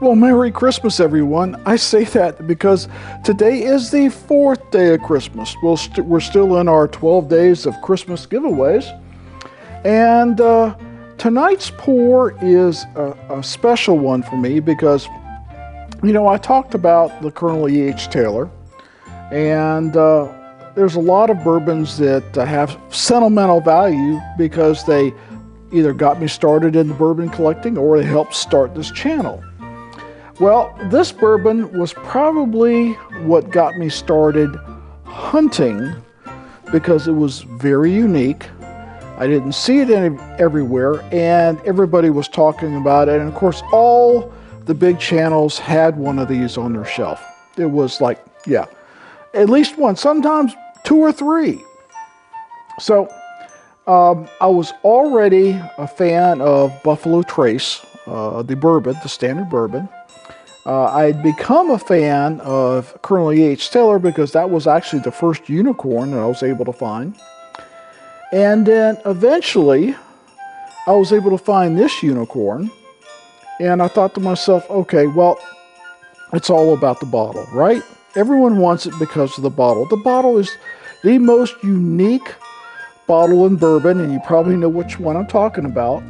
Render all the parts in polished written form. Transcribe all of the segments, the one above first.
Well, Merry Christmas, everyone. I say that because today is the 4th day of Christmas. We're still in our 12 days of Christmas giveaways. And tonight's pour is a special one for me because, you know, I talked about the Colonel E.H. Taylor. And there's a lot of bourbons that have sentimental value because they either got me started in the bourbon collecting or they helped start this channel. Well, this bourbon was probably what got me started hunting because it was very unique. I didn't see it everywhere, and everybody was talking about it. And of course, all the big channels had one of these on their shelf. It was like, yeah, at least one, sometimes 2 or 3. So I was already a fan of Buffalo Trace, the bourbon, the standard bourbon. I had become a fan of Colonel E.H. Taylor because that was actually the first unicorn that I was able to find. And then eventually, I was able to find this unicorn. And I thought to myself, okay, well, it's all about the bottle, right? Everyone wants it because of the bottle. The bottle is the most unique bottle in bourbon, and you probably know which one I'm talking about.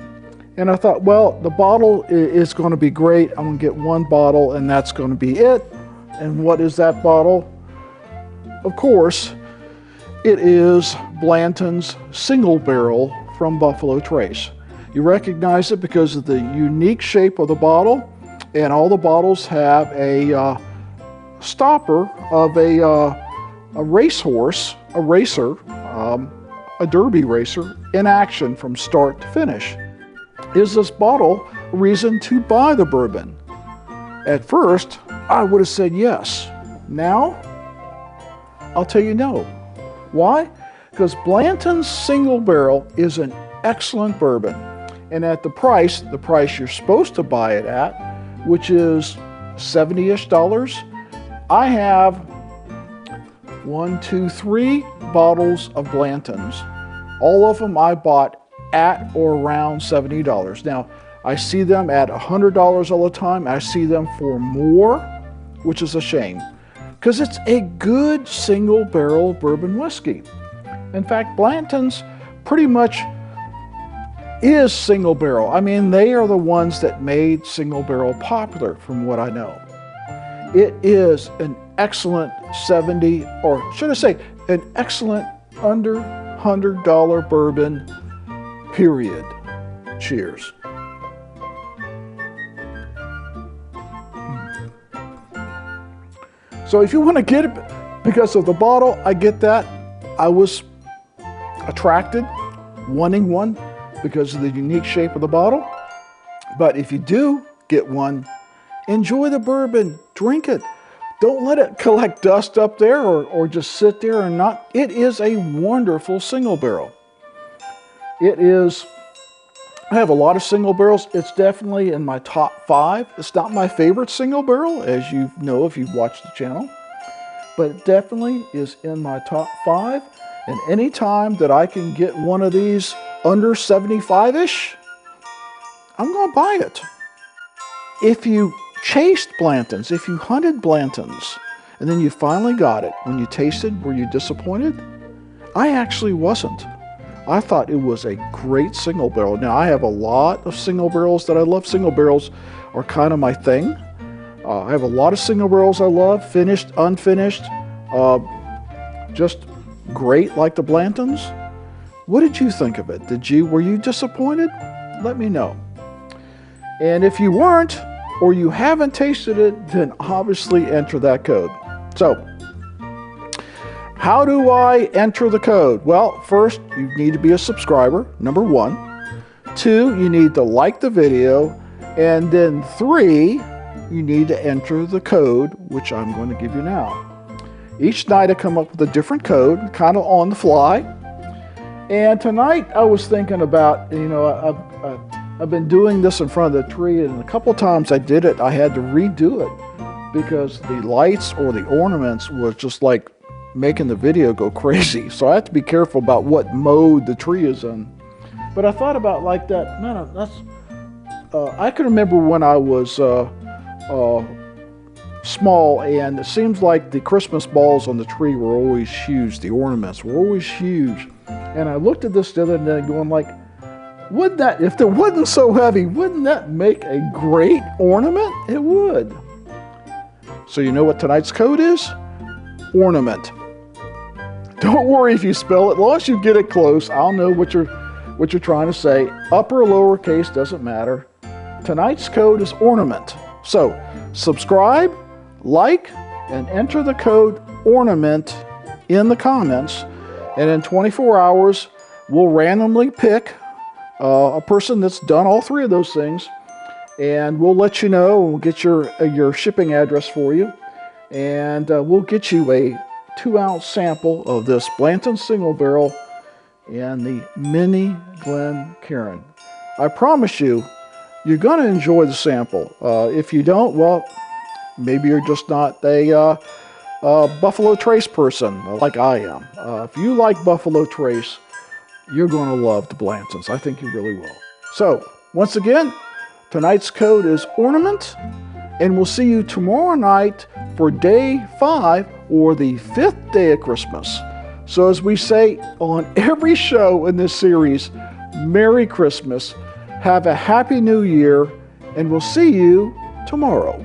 And I thought, well, the bottle is going to be great. I'm going to get one bottle, and that's going to be it. And what is that bottle? Of course, it is Blanton's single barrel from Buffalo Trace. You recognize it because of the unique shape of the bottle, and all the bottles have a stopper of a racehorse, a racer, a derby racer in action from start to finish. Is this bottle a reason to buy the bourbon? At first, I would have said yes. Now, I'll tell you no. Why? Because Blanton's single barrel is an excellent bourbon. And at the price you're supposed to buy it at, which is $70-ish, I have 3 bottles of Blanton's. All of them I bought at or around $70. Now, I see them at $100 all the time. I see them for more, which is a shame, because it's a good single barrel bourbon whiskey. In fact, Blanton's pretty much is single barrel. I mean, they are the ones that made single barrel popular, from what I know. It is an excellent 70, or should I say, an excellent under $100 bourbon, period. Cheers. So if you want to get it because of the bottle, I get that. I was attracted, wanting one because of the unique shape of the bottle. But if you do get one, enjoy the bourbon, drink it. Don't let it collect dust up there or just sit there and not. It is a wonderful single barrel. It is, I have a lot of single barrels. It's definitely in my top 5. It's not my favorite single barrel, as you know if you've watched the channel, but it definitely is in my top 5. And any time that I can get one of these under 75-ish, I'm going to buy it. If you chased Blanton's, if you hunted Blanton's, and then you finally got it, when you tasted, were you disappointed? I actually wasn't. I thought it was a great single barrel. Now, I have a lot of single barrels that I love. Single barrels are kind of my thing. I have a lot of single barrels I love, finished, unfinished, just great, like the Blanton's. What did you think of it? Were you disappointed? Let me know. And if you weren't, or you haven't tasted it, then obviously enter that code. So, how do I enter the code? Well, first, you need to be a subscriber, number 1. 2, you need to like the video. And then 3, you need to enter the code, which I'm going to give you now. Each night I come up with a different code, kind of on the fly. And tonight I was thinking about, you know, I've been doing this in front of the tree, and a couple times I did it, I had to redo it because the lights or the ornaments was just like making the video go crazy. So I have to be careful about what mode the tree is in. But I thought about like that, man, that's, I can remember when I was small, and it seems like the Christmas balls on the tree were always huge. The ornaments were always huge. And I looked at this the other day going like, wouldn't that, if it wasn't so heavy, wouldn't that make a great ornament? It would. So you know what tonight's code is? Ornament. Don't worry if you spell it. As long as you get it close, I'll know what you're trying to say. Upper or lowercase, doesn't matter. Tonight's code is ornament. So subscribe, like, and enter the code ornament in the comments. And in 24 hours, we'll randomly pick a person that's done all three of those things. And we'll let you know, and we'll get your shipping address for you. And we'll get you a 2-ounce sample of this Blanton Single Barrel and the Mini Glencairn. I promise you, you're going to enjoy the sample. If you don't, well, maybe you're just not a Buffalo Trace person like I am. If you like Buffalo Trace, you're going to love the Blantons. I think you really will. So, once again, tonight's code is ornament, and we'll see you tomorrow night for day 5, or the 5th day of Christmas. So as we say on every show in this series, Merry Christmas, have a Happy New Year, and we'll see you tomorrow.